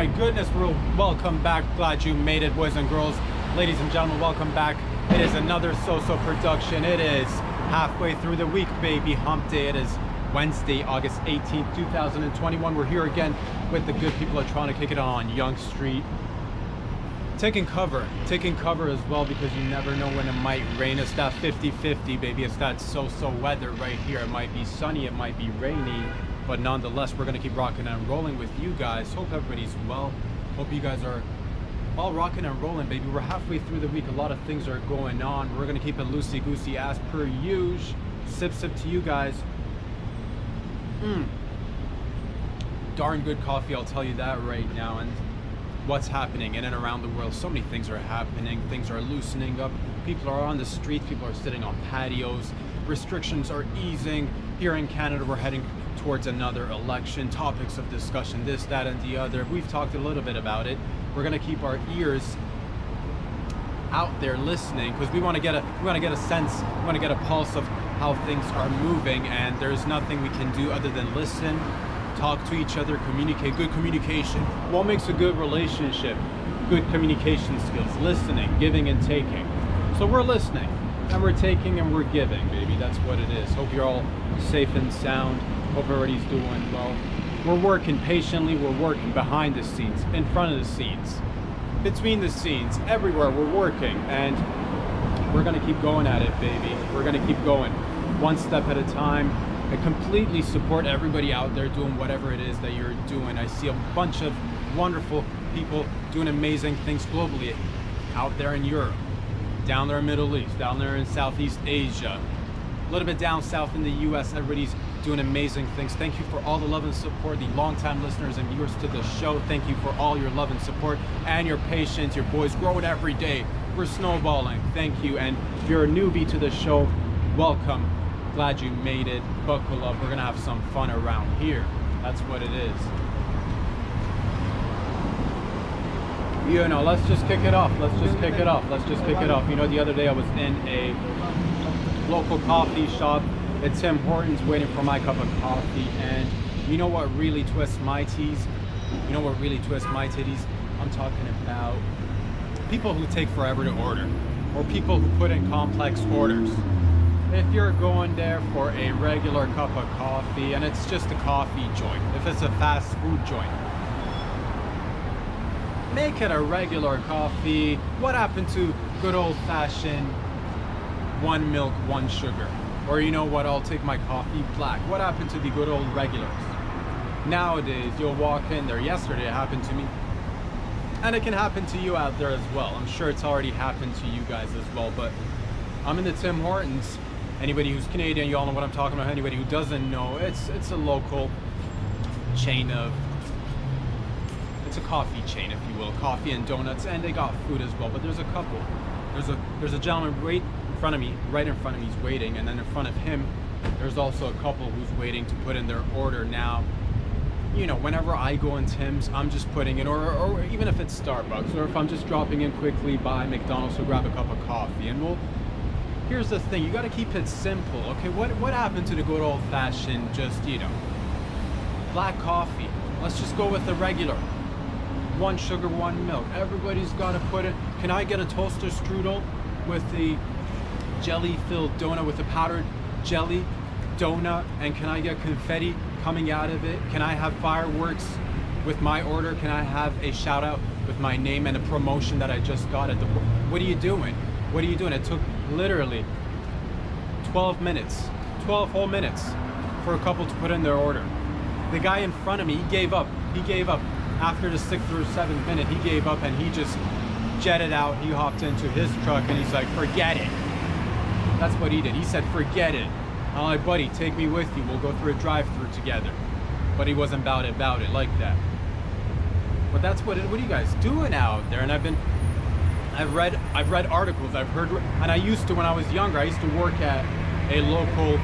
my goodness, welcome back. Glad you made it, boys and girls. Ladies and gentlemen, welcome back. It is another So-So production. It is halfway through the week, baby. Hump day. It is Wednesday, August 18th, 2021. We're here again with the good people are trying to kick it on Yonge Street. Taking cover as well, because you never know when it might rain. It's that 50-50, baby. It's that so-so weather right here. It might be sunny, it might be rainy, but nonetheless, we're gonna keep rocking and rolling with you guys. Hope everybody's well. Hope you guys are all rocking and rolling, baby. We're halfway through the week. A lot of things are going on. We're gonna keep it loosey-goosey as per usual. Sip to you guys. Darn good coffee, I'll tell you that right now. And what's happening in and around the world, so many things are happening. Things are loosening up. People are on the streets. People are sitting on patios. Restrictions are easing. Here in Canada, we're heading towards another election. Topics of discussion, this, that, and the other. We've talked a little bit about it. We're gonna keep our ears out there listening, because we want to get a sense, we want to get a pulse of how things are moving. And there's nothing we can do other than listen, talk to each other, communicate. Good communication. What makes a good relationship? Good communication skills. Listening, giving and taking. So we're listening and we're taking and we're giving, baby. That's what it is. Hope you're all safe and sound. Hope everybody's doing well. We're working patiently. We're working behind the scenes, in front of the scenes, between the scenes, everywhere. We're working, and we're gonna keep going at it, baby. We're gonna keep going one step at a time. I completely support everybody out there doing whatever it is that you're doing. I see a bunch of wonderful people doing amazing things globally, out there in Europe, down there in Middle East, down there in Southeast Asia, a little bit down south in the US. Everybody's doing amazing things. Thank you for all the love and support, the longtime listeners and viewers to the show. Thank you for all your love and support and your patience. Your boys growing every day. We're snowballing. Thank you. And if you're a newbie to the show, welcome. Glad you made it. Buckle up. We're gonna have some fun around here. That's what it is. You know, let's just kick it off. Let's just kick it off. You know, the other day I was in a local coffee shop at Tim Hortons waiting for my cup of coffee, and you know what really twists my teas? You know what really twists my titties? I'm talking about people who take forever to order, or people who put in complex orders. If you're going there for a regular cup of coffee and it's just a coffee joint, if it's a fast food joint, make it a regular coffee. What happened to good old-fashioned 1 milk, 1 sugar? Or you know what, I'll take my coffee black. What happened to the good old regulars? Nowadays, you'll walk in there. Yesterday it happened to me, and it can happen to you out there as well. I'm sure it's already happened to you guys as well, but I'm in the Tim Hortons. Anybody who's Canadian, you all know what I'm talking about. Anybody who doesn't know, it's a local chain of, it's a coffee chain, if you will, coffee and donuts, and they got food as well. But there's a couple. There's a gentleman right in front of me, he's waiting, and then in front of him, there's also a couple who's waiting to put in their order. Now, you know, whenever I go in Tim's, I'm just putting in, or even if it's Starbucks, or if I'm just dropping in quickly by McDonald's to grab a cup of coffee, and here's the thing, you gotta keep it simple, okay? What happened to the good old-fashioned, just, you know, black coffee? Let's just go with the regular. 1 sugar, 1 milk. Everybody's gotta put it. Can I get a toaster strudel with the jelly-filled donut, with the powdered jelly donut? And can I get confetti coming out of it? Can I have fireworks with my order? Can I have a shout-out with my name and a promotion that I just got at the... What are you doing? What are you doing? It took literally 12 whole minutes for a couple to put in their order. The guy in front of me, he gave up. After the 6th or 7th minute, he gave up and he just jetted out. He hopped into his truck and he's like, forget it. That's what he did. He said, forget it. I'm like, buddy, take me with you. We'll go through a drive-through together. But he wasn't about it like that. But that's what are you guys doing out there? And I've read articles, I've heard, and I used to, when I was younger, I used to work at a local,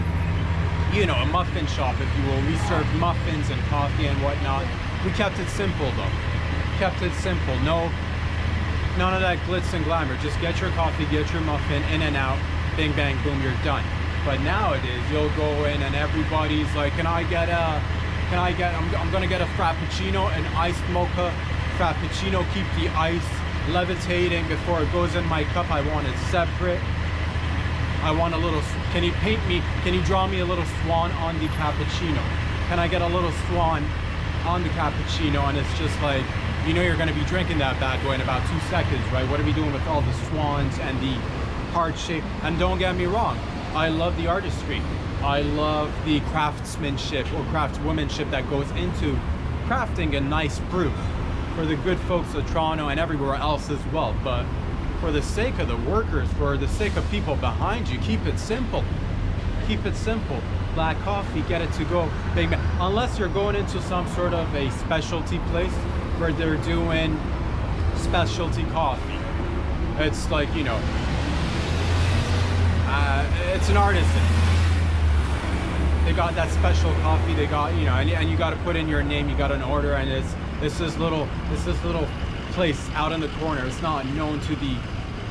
you know, a muffin shop, if you will. We served muffins and coffee and whatnot. We kept it simple though. Kept it simple. No, none of that glitz and glamour. Just get your coffee, get your muffin, in and out, bing bang boom, you're done. But nowadays, you'll go in and everybody's like, I'm gonna get a frappuccino, an iced mocha, Frappuccino, keep the ice levitating before it goes in my cup. I want it separate. I want a little, can you draw me a little swan on the cappuccino? Can I get a little swan on the cappuccino? And it's just like, you know, you're gonna be drinking that bad boy in about 2 seconds, right? What are we doing with all the swans and the heart shape? And don't get me wrong, I love the artistry. I love the craftsmanship or craftswomanship that goes into crafting a nice brew for the good folks of Toronto and everywhere else as well. But for the sake of the workers, for the sake of people behind you, keep it simple. Keep it simple. Black coffee, get it to go. Big man. Unless you're going into some sort of a specialty place where they're doing specialty coffee. It's like, you know, it's an artisan. They got that special coffee. They got, you know, and you got to put in your name. You got an order, and it's this little place out in the corner. It's not known to the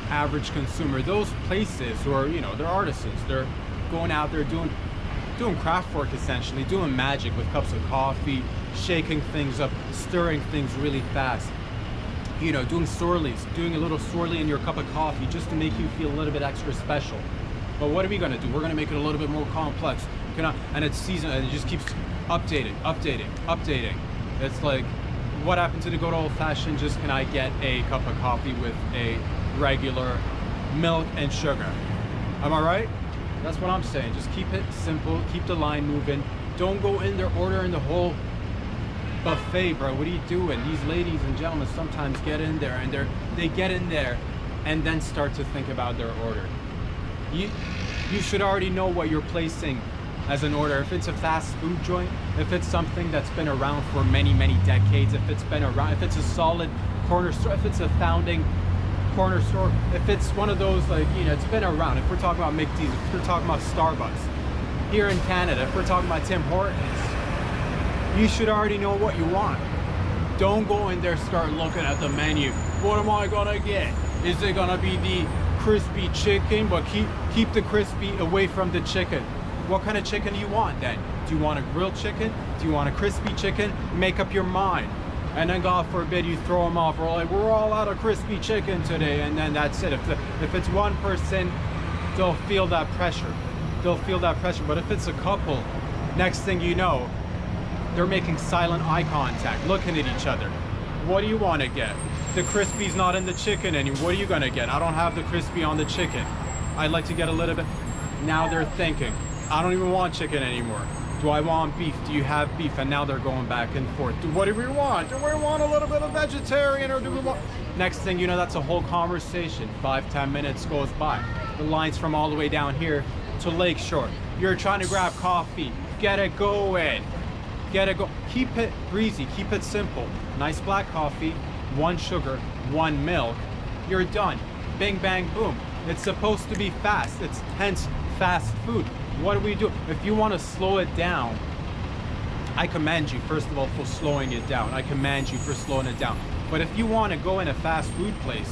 average consumer. Those places, or you know, they're artisans. They're going out there doing craft work, essentially, doing magic with cups of coffee, shaking things up, stirring things really fast. You know, doing swirlies, doing a little swirly in your cup of coffee just to make you feel a little bit extra special. But what are we gonna do? We're gonna make it a little bit more complex. And it's seasonal, and it just keeps updating. It's like, what happened to the good old fashioned, just can I get a cup of coffee with a regular milk and sugar? Am I right? That's what I'm saying. Just keep it simple, keep the line moving. Don't go in there ordering the whole buffet, bro. What are you doing? These ladies and gentlemen sometimes get in there and they get in there and then start to think about their order. You should already know what you're placing as an order. If it's a fast food joint, if it's something that's been around for many decades, if it's been around, if it's a solid corner store, if it's a founding corner store, if it's one of those, like, you know, it's been around. If we're talking about McD's, if we're talking about Starbucks here in Canada, if we're talking about Tim Hortons, you should already know what you want. Don't go in there, start looking at the menu. What am I gonna get? Is it gonna be the crispy chicken? But keep the crispy away from the chicken. What kind of chicken do you want then? Do you want a grilled chicken? Do you want a crispy chicken? Make up your mind. And then God forbid you throw them off. We're like, we're all out of crispy chicken today. And then that's it. If it's one person, they'll feel that pressure. They'll feel that pressure. But if it's a couple, next thing you know, they're making silent eye contact, looking at each other. What do you want to get? The crispy's not in the chicken anymore. What are you gonna get? I don't have the crispy on the chicken. I'd like to get a little bit. Now they're thinking, I don't even want chicken anymore. Do I want beef? Do you have beef? And now they're going back and forth. What do we want? Do we want a little bit of vegetarian, or do we want? Next thing you know, that's a whole conversation. 5-10 minutes goes by. The line's from all the way down here to Lakeshore. You're trying to grab coffee. Get it going. Get it go. Keep it breezy. Keep it simple. Nice black coffee, 1 sugar, 1 milk. You're done. Bing, bang, boom. It's supposed to be fast. It's hence fast food. What do we do? If you want to slow it down, I commend you, first of all, for slowing it down. I commend you for slowing it down. But if you want to go in a fast food place,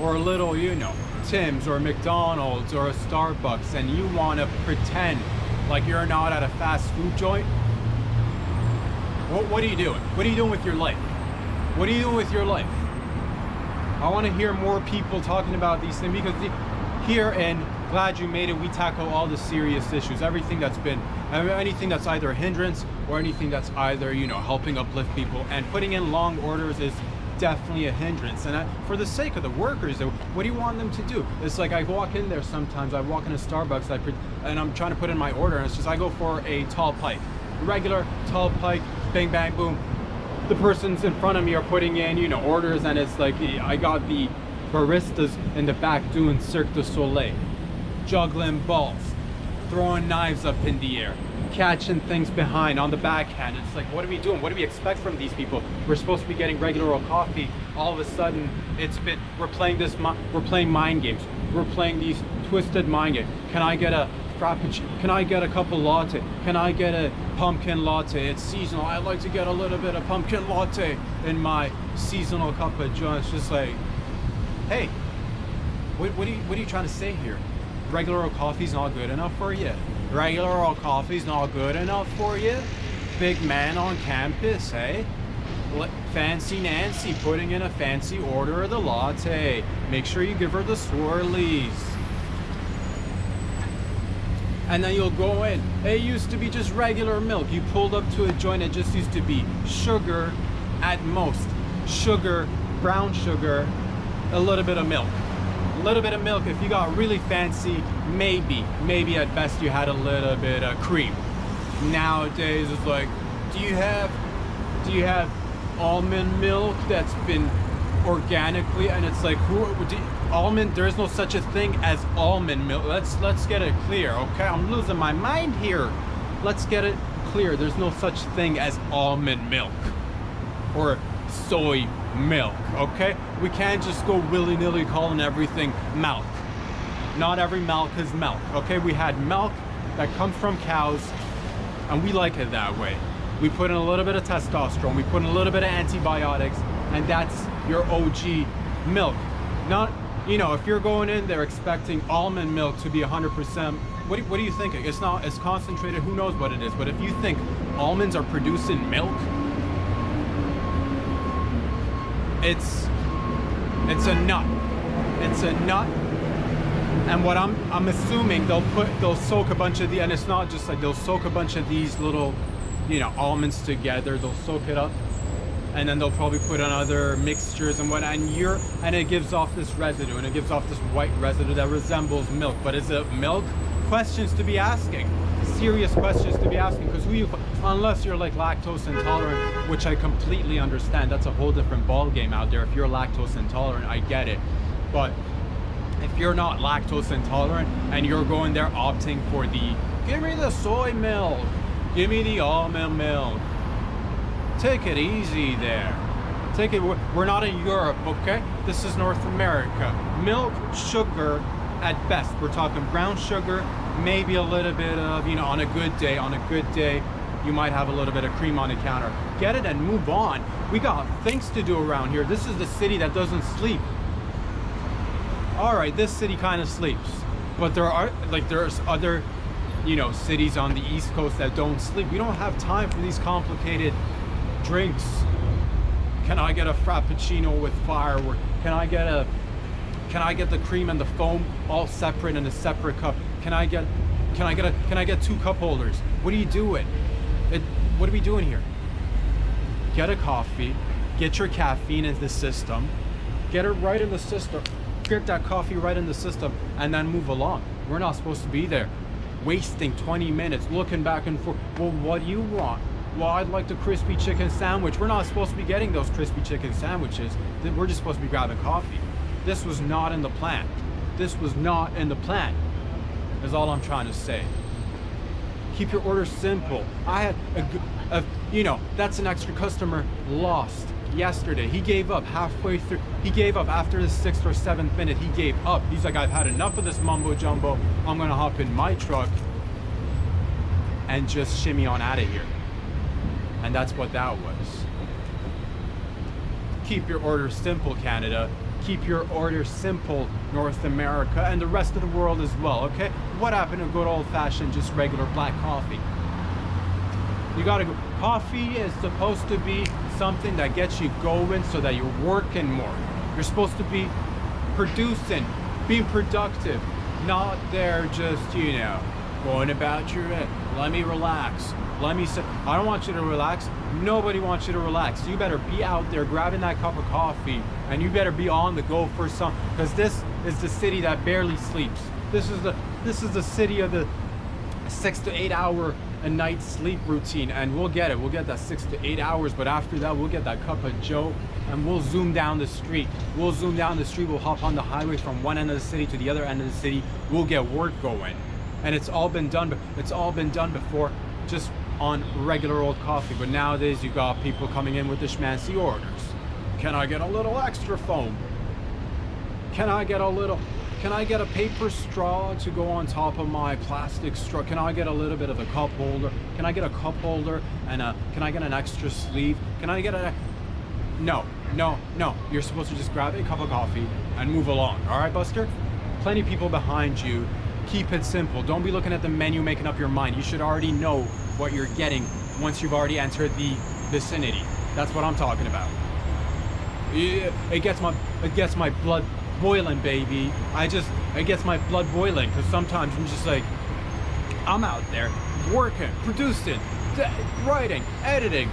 or a little, you know, Tim's or McDonald's or a Starbucks, and you want to pretend like you're not at a fast food joint, what are you doing? What are you doing with your life? What are you doing with your life? I want to hear more people talking about these things, because here in Glad You Made It, we tackle all the serious issues, everything that's been, anything that's either a hindrance or anything that's either, you know, helping uplift people. And putting in long orders is definitely a hindrance. And for the sake of the workers, what do you want them to do? It's like, I walk in there sometimes, I walk into Starbucks, and I'm trying to put in my order, and it's just, I go for a tall pike, regular tall pike, bang, bang, boom. The persons in front of me are putting in, you know, orders, and it's like, I got the baristas in the back doing Cirque du Soleil, juggling balls, throwing knives up in the air, catching things behind on the backhand. It's like, what are we doing? What do we expect from these people? We're supposed to be getting regular old coffee. All of a sudden, we're playing mind games. We're playing these twisted mind games. Can I get a frappuccino? Can I get a cup of latte? Can I get a pumpkin latte? It's seasonal. I like to get a little bit of pumpkin latte in my seasonal cup of joe. It's just like, hey, what are you trying to say here? Regular old coffee's not good enough for you? Regular old coffee's not good enough for you? Big man on campus, hey? Fancy Nancy putting in a fancy order of the latte. Make sure you give her the swirlies. And then you'll go in. It used to be just regular milk. You pulled up to a joint, it just used to be sugar at most. Sugar, brown sugar, a little bit of milk. A little bit of milk. If you got really fancy, maybe at best you had a little bit of cream. Nowadays it's like, do you have almond milk that's been organically, and it's like, almond, there's no such a thing as almond milk. Let's get it clear, okay? I'm losing my mind here. Let's get it clear. There's no such thing as almond milk or soy milk, okay? We can't just go willy-nilly calling everything milk. Not every milk is milk, okay? We had milk that comes from cows, and we like it that way. We put in a little bit of testosterone, we put in a little bit of antibiotics, and that's your OG milk. Not, if you're going in there expecting almond milk to be 100%, what are you thinking? It's not, it's concentrated, who knows what it is, but if you think almonds are producing milk, it's a nut. It's a nut. And what I'm assuming they'll soak a bunch of and it's not just like they'll soak a bunch of these little, almonds together, they'll soak it up, and then they'll probably put on other mixtures and whatnot, and it gives off this residue, and it gives off this white residue that resembles milk. But is it milk? Questions to be asking. Serious questions to be asking, because unless you're like lactose intolerant, which I completely understand, that's a whole different ball game out there. If you're lactose intolerant, I get it. But if you're not lactose intolerant and you're going there opting for give me the soy milk, give me the almond milk, take it easy there. Take it, we're not in Europe, okay? This is North America. Milk, sugar, at best. We're talking brown sugar, maybe a little bit of, on a good day, you might have a little bit of cream on the counter. Get it and move on. We got things to do around here. This is the city that doesn't sleep. All right, this city kind of sleeps, but there's other, cities on the East Coast that don't sleep. We don't have time for these complicated drinks. Can I get a frappuccino with firework? Can I get the cream and the foam all separate in a separate cup? Can I get 2 cup holders? What are you doing? What are we doing here? Get a coffee, get your caffeine in the system, get it right in the system, get that coffee right in the system, and then move along. We're not supposed to be there wasting 20 minutes looking back and forth. Well, what do you want? Well, I'd like the crispy chicken sandwich. We're not supposed to be getting those crispy chicken sandwiches. We're just supposed to be grabbing coffee. This was not in the plan. This was not in the plan, is all I'm trying to say. Keep your order simple. I had that's an extra customer lost yesterday. He gave up halfway through. He gave up after the 6th or 7th minute. He gave up. He's like, I've had enough of this mumbo jumbo. I'm gonna hop in my truck and just shimmy on out of here. And that's what that was. Keep your order simple, Canada. Keep your order simple, North America, and the rest of the world as well, okay? What happened to good old-fashioned, just regular black coffee? You gotta go. Coffee is supposed to be something that gets you going so that you're working more. You're supposed to be producing, being productive, not there just, going about your head. Let me relax. Let me sit. I don't want you to relax. Nobody wants you to relax. You better be out there grabbing that cup of coffee, and you better be on the go for some, because this is the city that barely sleeps. This is the city of the 6 to 8 hour a night sleep routine, and we'll get it. We'll get that 6 to 8 hours, but after that, we'll get that cup of Joe, and we'll zoom down the street. We'll hop on the highway from one end of the city to the other end of the city. We'll get work going, and it's all been done before, just on regular old coffee. But nowadays, you got people coming in with the schmancy orders. Can I get a little extra foam? Can I get a paper straw to go on top of my plastic straw? Can I get a little bit of a cup holder? Can I get a cup holder and can I get an extra sleeve? Can I get No. You're supposed to just grab a cup of coffee and move along. All right, Buster? Plenty of people behind you. Keep it simple. Don't be looking at the menu making up your mind. You should already know what you're getting once you've already entered the vicinity. That's what I'm talking about. Yeah, it gets my blood boiling, baby. It gets my blood boiling, because sometimes I'm just like, I'm out there working, producing, writing, editing,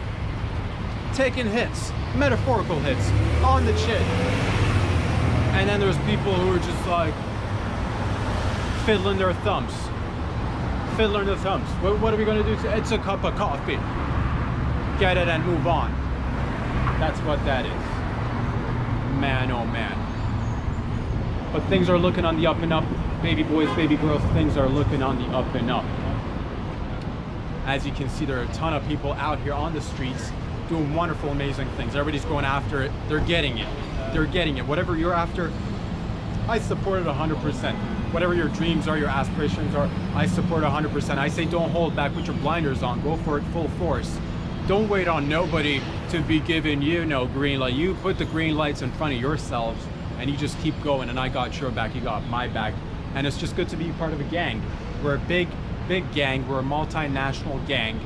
taking hits, metaphorical hits, on the chin. And then there's people who are just like fiddling their thumbs. What are we gonna do? It's a cup of coffee. Get it and move on. That's what that is. Man, oh man. But things are looking on the up and up. Baby boys, baby girls, things are looking on the up and up. As you can see, there are a ton of people out here on the streets doing wonderful, amazing things. Everybody's going after it. They're getting it. Whatever you're after, I support it 100%. Whatever your dreams are, your aspirations are, I support 100%. I say don't hold back, put your blinders on, go for it full force. Don't wait on nobody to be giving you no green light. You put the green lights in front of yourselves and you just keep going, and I got your back, you got my back. And it's just good to be part of a gang. We're a big gang, we're a multinational gang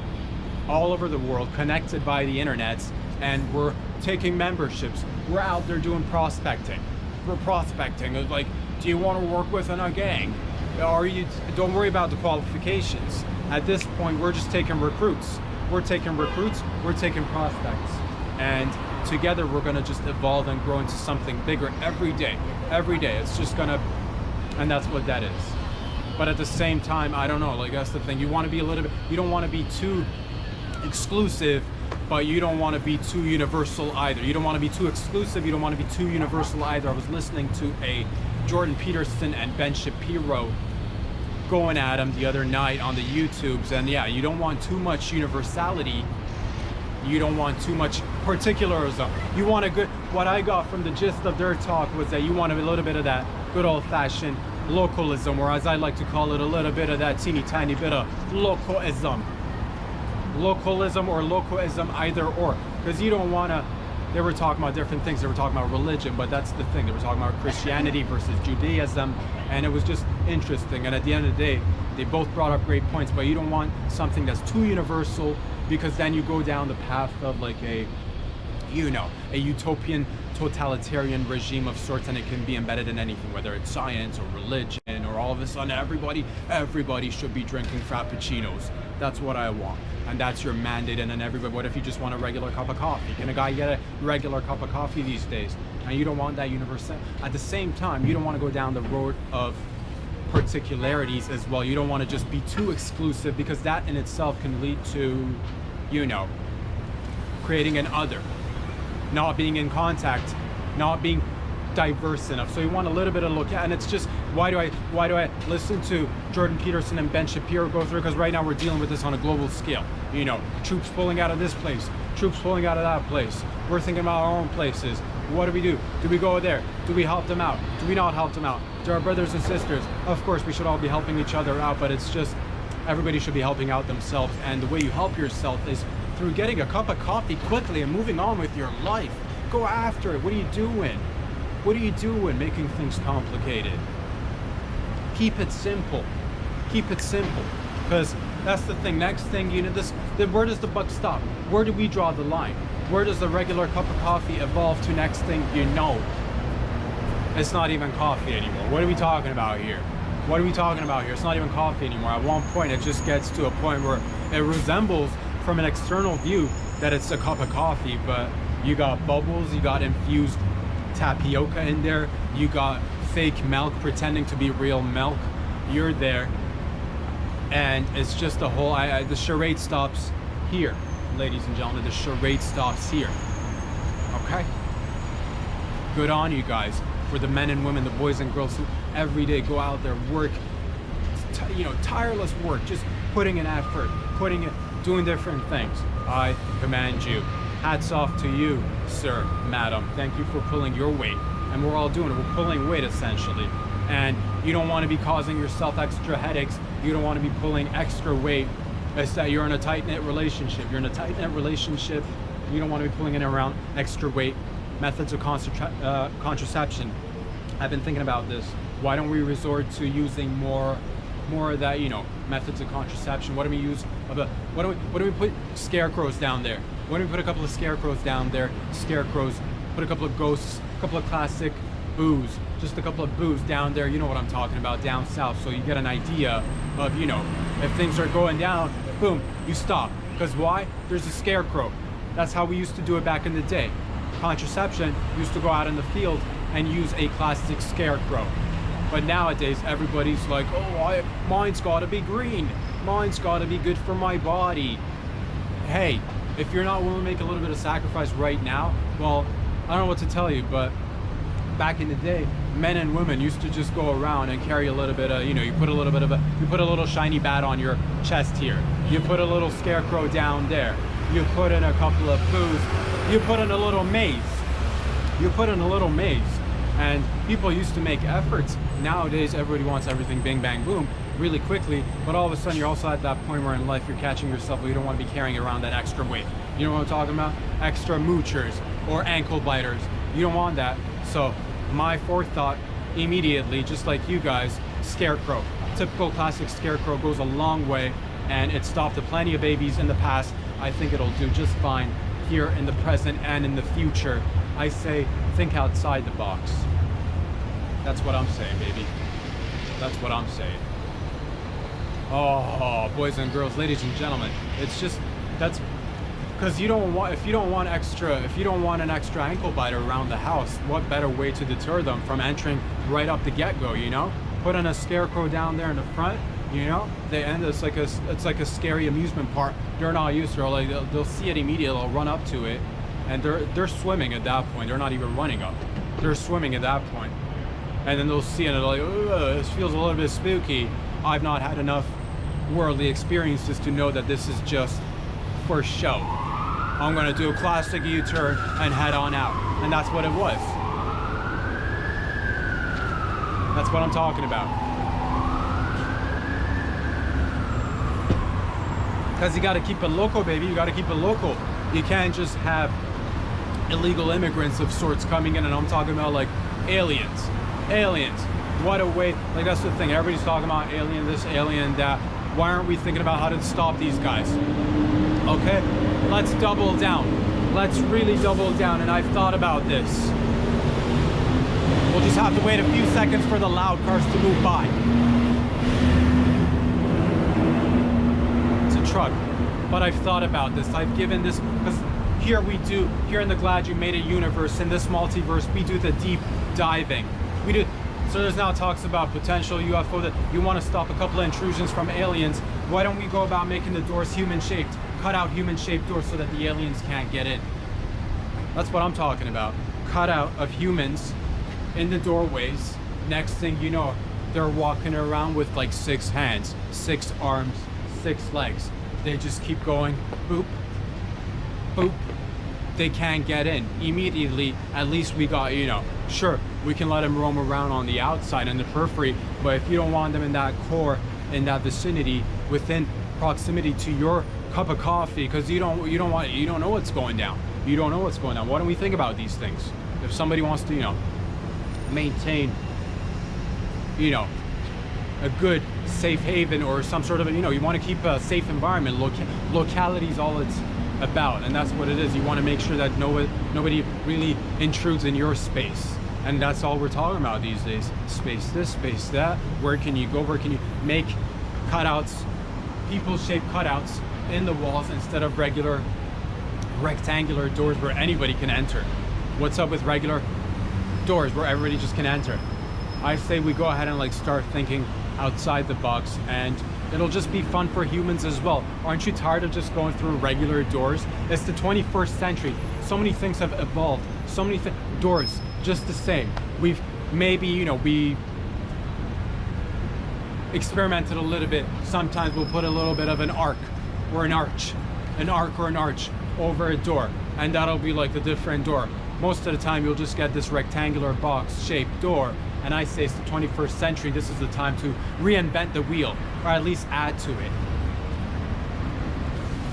all over the world, connected by the internet, and we're taking memberships. We're out there doing prospecting. It's like, do you want to work within a gang? Don't worry about the qualifications. At this point, we're just taking recruits. We're taking prospects. And together we're gonna just evolve and grow into something bigger every day. It's just gonna, and that's what that is. But at the same time, I don't know, like that's the thing. You wanna be you don't wanna be too exclusive, but you don't want to be too universal either. You don't want to be too exclusive, you don't want to be too universal either. I was listening to a Jordan Peterson and Ben Shapiro going at them the other night on the YouTubes, and yeah, you don't want too much universality. You don't want too much particularism. You want a good, what I got from the gist of their talk was that you want a little bit of that good old-fashioned localism, or as I like to call it, a little bit of that teeny tiny bit of locoism. Localism or locoism, either or, because you don't want to, they were talking about different things. They were talking about religion, but that's the thing. They were talking about Christianity versus Judaism, and it was just interesting. And at the end of the day, they both brought up great points, but you don't want something that's too universal, because then you go down the path of like a utopian totalitarian regime of sorts, and it can be embedded in anything, whether it's science or religion, or all of a sudden everybody should be drinking frappuccinos. That's what I want, and that's your mandate. And then everybody, what if you just want a regular cup of coffee? Can a guy get a regular cup of coffee these days? And you don't want that universal. At the same time, you don't want to go down the road of particularities as well. You don't want to just be too exclusive, because that in itself can lead to, creating an other, not being in contact, not being diverse enough. So you want a little bit of look at, and it's just, why do I listen to Jordan Peterson and Ben Shapiro go through? Because right now we're dealing with this on a global scale. Troops pulling out of this place, troops pulling out of that place. We're thinking about our own places. What do we do? Do we go there? Do we help them out? Do we not help them out? To our brothers and sisters, of course we should all be helping each other out, but it's just, everybody should be helping out themselves. And the way you help yourself is through getting a cup of coffee quickly and moving on with your life. Go after it. What are you doing? Making things complicated? Keep it simple. Because that's the thing. Next thing, where does the buck stop? Where do we draw the line? Where does the regular cup of coffee evolve to? Next thing it's not even coffee anymore. What are we talking about here? It's not even coffee anymore. At one point, it just gets to a point where it resembles, from an external view, that it's a cup of coffee, but you got bubbles, you got infused tapioca in there, you got fake milk pretending to be real milk. You're there, and it's just the whole, the charade stops here, ladies and gentlemen. The charade stops here. Okay? Good on you guys, for the men and women, the boys and girls who every day go out there, work, tireless work, just putting in effort, doing different things. I commend you. Hats off to you, sir, madam. Thank you for pulling your weight. And we're all doing it. We're pulling weight, essentially. And you don't want to be causing yourself extra headaches. You don't want to be pulling extra weight. It's that you're in a tight-knit relationship. You don't want to be pulling in around extra weight. Methods of contraception. I've been thinking about this. Why don't we resort to using more more of that, you know, methods of contraception. What do we use? What do we put scarecrows down there? What do we put a couple of scarecrows down there? Scarecrows. Put a couple of ghosts, a couple of classic boos, just a couple of boos down there. You know what I'm talking about, down south. So you get an idea of, you know, if things are going down, boom, you stop. Because why? There's a scarecrow. That's how we used to do it back in the day. Contraception used to go out in the field and use a classic scarecrow. But nowadays, everybody's like, oh, mine's gotta be green. Mine's gotta be good for my body. Hey, if you're not willing to make a little bit of sacrifice right now, well, I don't know what to tell you, but back in the day, men and women used to just go around and carry a little bit of, you know, you put a little shiny bat on your chest here. You put a little scarecrow down there. You put in a couple of boos. You put in a little maze. And people used to make efforts. Nowadays, everybody wants everything bing, bang, boom, really quickly. But all of a sudden, you're also at that point where in life you're catching yourself where you don't want to be carrying around that extra weight. You know what I'm talking about? Extra moochers or ankle biters. You don't want that. So my forethought immediately, just like you guys, scarecrow. Typical classic scarecrow goes a long way, and it stopped plenty of babies in the past. I think it'll do just fine here in the present and in the future. I say, think outside the box. That's what I'm saying, baby. That's what I'm saying. Oh, boys and girls, ladies and gentlemen, it's just, that's because you don't want, if you don't want an extra ankle biter around the house, what better way to deter them from entering right up the get-go, you know? Put in a scarecrow down there in the front, you know, it's like a scary amusement park. They're not used to it. Like they'll see it immediately, they'll run up to it, and they're swimming at that point. They're not even running up. They're swimming at that point. And then they'll see it and they're like, oh, this feels a little bit spooky. I've not had enough worldly experiences to know that this is just for show. I'm gonna do a classic U-turn and head on out. And that's what it was. That's what I'm talking about. Because you gotta keep it local, baby. You gotta keep it local. You can't just have illegal immigrants of sorts coming in, and I'm talking about like aliens. Aliens. What a way. Like that's the thing. Everybody's talking about alien this, alien that. Why aren't we thinking about how to stop these guys? Okay? Let's double down. Let's really double down, and I've thought about this. We'll just have to wait a few seconds for the loud cars to move by. Truck, but I've thought about this. I've given this, because here in the Glad You Made It universe, in this multiverse, we do the deep diving. We do. So there's now talks about potential UFO, that you want to stop a couple of intrusions from aliens. Why don't we go about making the doors human-shaped? Cut out human-shaped doors so that the aliens can't get in. That's what I'm talking about. Cut out of humans in the doorways. Next thing you know, they're walking around with like 6 hands, 6 arms, 6 legs. They just keep going, boop, boop. They can't get in immediately. At least we got, you know, sure, we can let them roam around on the outside, in the periphery, but if you don't want them in that core, in that vicinity, within proximity to your cup of coffee, because you don't know what's going down. You don't know what's going on. Why don't we think about these things? If somebody wants to, you know, maintain, you know, a good safe haven or some sort of, you know, you want to keep a safe environment. Locality is all it's about, and that's what it is. You want to make sure that nobody really intrudes in your space, and that's all we're talking about these days. Space this, space that. Where can you go? Where can you make cutouts, people-shaped cutouts in the walls instead of regular rectangular doors where anybody can enter? What's up with regular doors where everybody just can enter? I say we go ahead and like start thinking outside the box, and it'll just be fun for humans as well. Aren't you tired of just going through regular doors? It's the 21st century. So many things have evolved. So many doors just the same. We've maybe, you know, we experimented a little bit. Sometimes we'll put a little bit of an arc or an arch over a door, and that'll be like the different door. Most of the time you'll just get this rectangular box shaped door, and I say it's the 21st century. This is the time to reinvent the wheel, or at least add to it.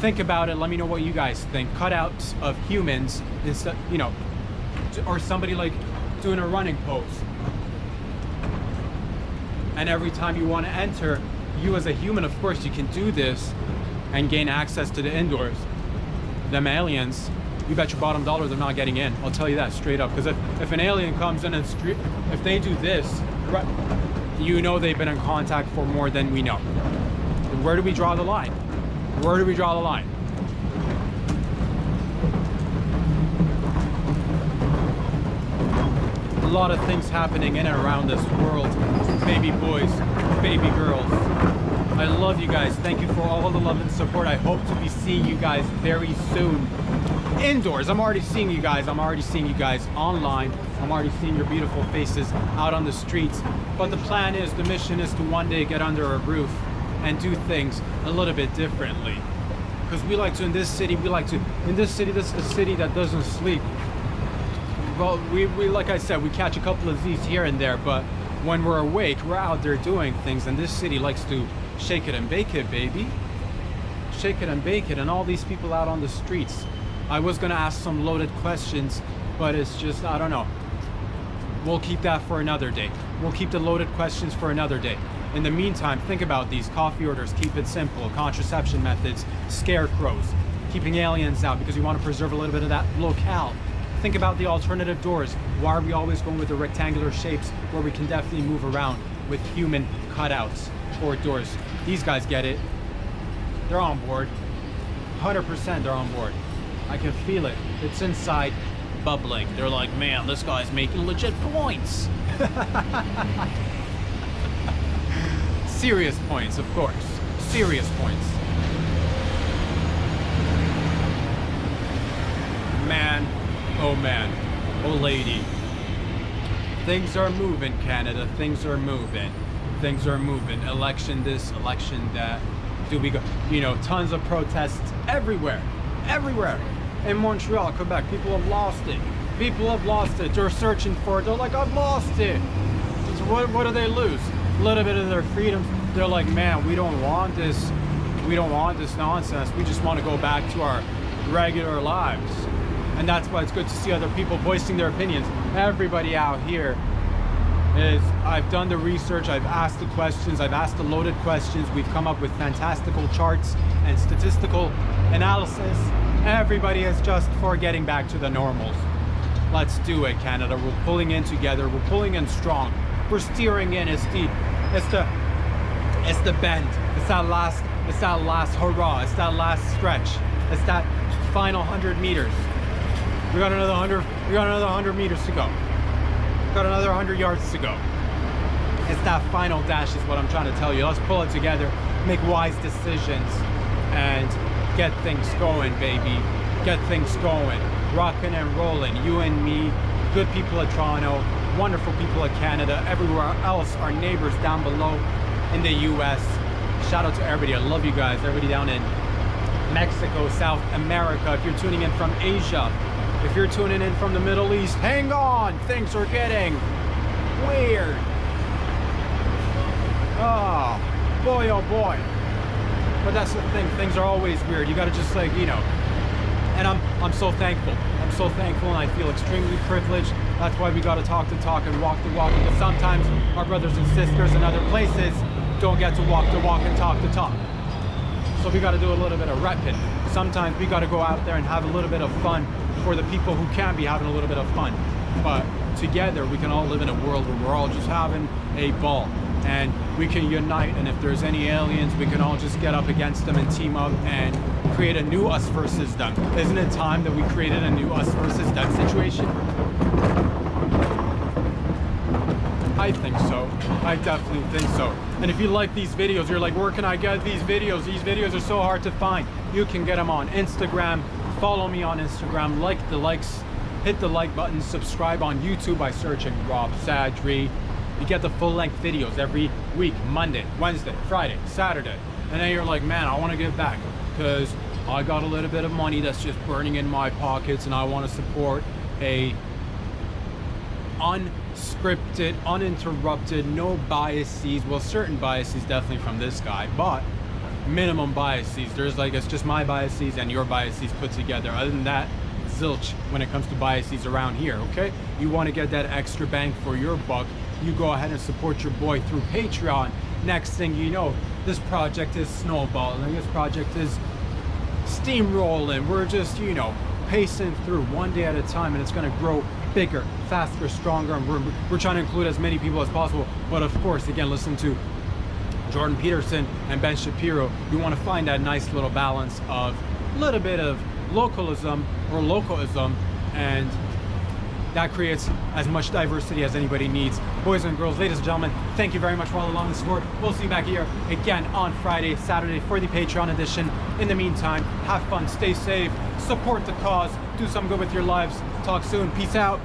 Think about it. Let me know what you guys think. Cutouts of humans, instead, you know, or somebody like doing a running pose, and every time you want to enter, you as a human, of course, you can do this and gain access to the indoors. Them aliens, you bet your bottom dollar they're not getting in. I'll tell you that straight up. Because if an alien comes in and if they do this, you know they've been in contact for more than we know. Where do we draw the line? Where do we draw the line? A lot of things happening in and around this world. Baby boys, baby girls. I love you guys. Thank you for all the love and support. I hope to be seeing you guys very soon. Indoors, I'm already seeing you guys. I'm already seeing you guys online. I'm already seeing your beautiful faces out on the streets. But the plan is, the mission is to one day get under a roof and do things a little bit differently. Because we like to, in this city, this is a city that doesn't sleep. Well, we like I said, we catch a couple of Z's here and there, but when we're awake, we're out there doing things, and this city likes to shake it and bake it, baby. Shake it and bake it, and all these people out on the streets. I was gonna ask some loaded questions, but it's just, I don't know. We'll keep that for another day. We'll keep the loaded questions for another day. In the meantime, think about these coffee orders, keep it simple, contraception methods, scarecrows, keeping aliens out because you want to preserve a little bit of that locale. Think about the alternative doors. Why are we always going with the rectangular shapes where we can definitely move around with human cutouts for doors? These guys get it. They're on board. 100% they're on board. I can feel it. It's inside bubbling. They're like, man, this guy's making legit points. Serious points, of course. Serious points. Man, oh lady. Things are moving, Canada. Things are moving. Things are moving. Election this, election that. Do we go? You know, tons of protests everywhere. Everywhere. In Montreal, Quebec, people have lost it. People have lost it. They're searching for it. They're like, I've lost it. So what do they lose? A little bit of their freedom. They're like, man, we don't want this. We don't want this nonsense. We just want to go back to our regular lives. And that's why it's good to see other people voicing their opinions. Everybody out here is, I've done the research, I've asked the questions, I've asked the loaded questions. We've come up with fantastical charts and statistical analysis. Everybody is just for getting back to the normals. Let's do it, Canada. We're pulling in together. We're pulling in strong. We're steering in. It's the bend. It's that last hurrah. It's that last stretch. It's that final 100 meters. We got another 100 meters to go. Got another 100 yards to go. It's that final dash is what I'm trying to tell you. Let's pull it together, make wise decisions, and get things going, baby. Get things going. Rocking and rolling. You and me, good people of Toronto, wonderful people of Canada, everywhere else, our neighbors down below in the US. Shout out to everybody. I love you guys. Everybody down in Mexico, South America. If you're tuning in from Asia, if you're tuning in from the Middle East, hang on. Things are getting weird. Oh boy. But that's the thing, things are always weird. You gotta just, like, you know. And I'm so thankful. I'm so thankful, and I feel extremely privileged. That's why we gotta talk the talk and walk the walk, because sometimes our brothers and sisters in other places don't get to walk the walk and talk the talk. So we gotta do a little bit of repping. Sometimes we gotta go out there and have a little bit of fun for the people who can be having a little bit of fun. But together we can all live in a world where we're all just having a ball. And we can unite, and if there's any aliens, we can all just get up against them and team up and create a new us versus them. Isn't it time that we created a new us versus them situation? I think so. I definitely think so. And if you like these videos, you're like, where can I get these videos? These videos are so hard to find. You can get them on Instagram. Follow me on Instagram. Like the likes. Hit the like button. Subscribe on YouTube by searching Rob Sadri. You get the full-length videos every week, Monday, Wednesday, Friday, Saturday. And then you're like, man, I want to give back because I got a little bit of money that's just burning in my pockets, and I want to support a unscripted, uninterrupted, no biases. Well, certain biases definitely from this guy, but minimum biases. There's like, it's just my biases and your biases put together. Other than that, zilch when it comes to biases around here, okay? You want to get that extra bang for your buck, you go ahead and support your boy through Patreon. next thing you know, this project is snowballing, this project is steamrolling. We're just, you know, pacing through one day at a time, and it's going to grow bigger, faster, stronger, and we're trying to include as many people as possible. But of course, again, listen to Jordan Peterson and Ben Shapiro. We want to find that nice little balance of a little bit of localism or localism, and that creates as much diversity as anybody needs. Boys and girls, ladies and gentlemen, thank you very much for all the love and support. We'll see you back here again on Friday, Saturday for the Patreon edition. In the meantime, have fun, stay safe, support the cause, do some good with your lives. Talk soon. Peace out.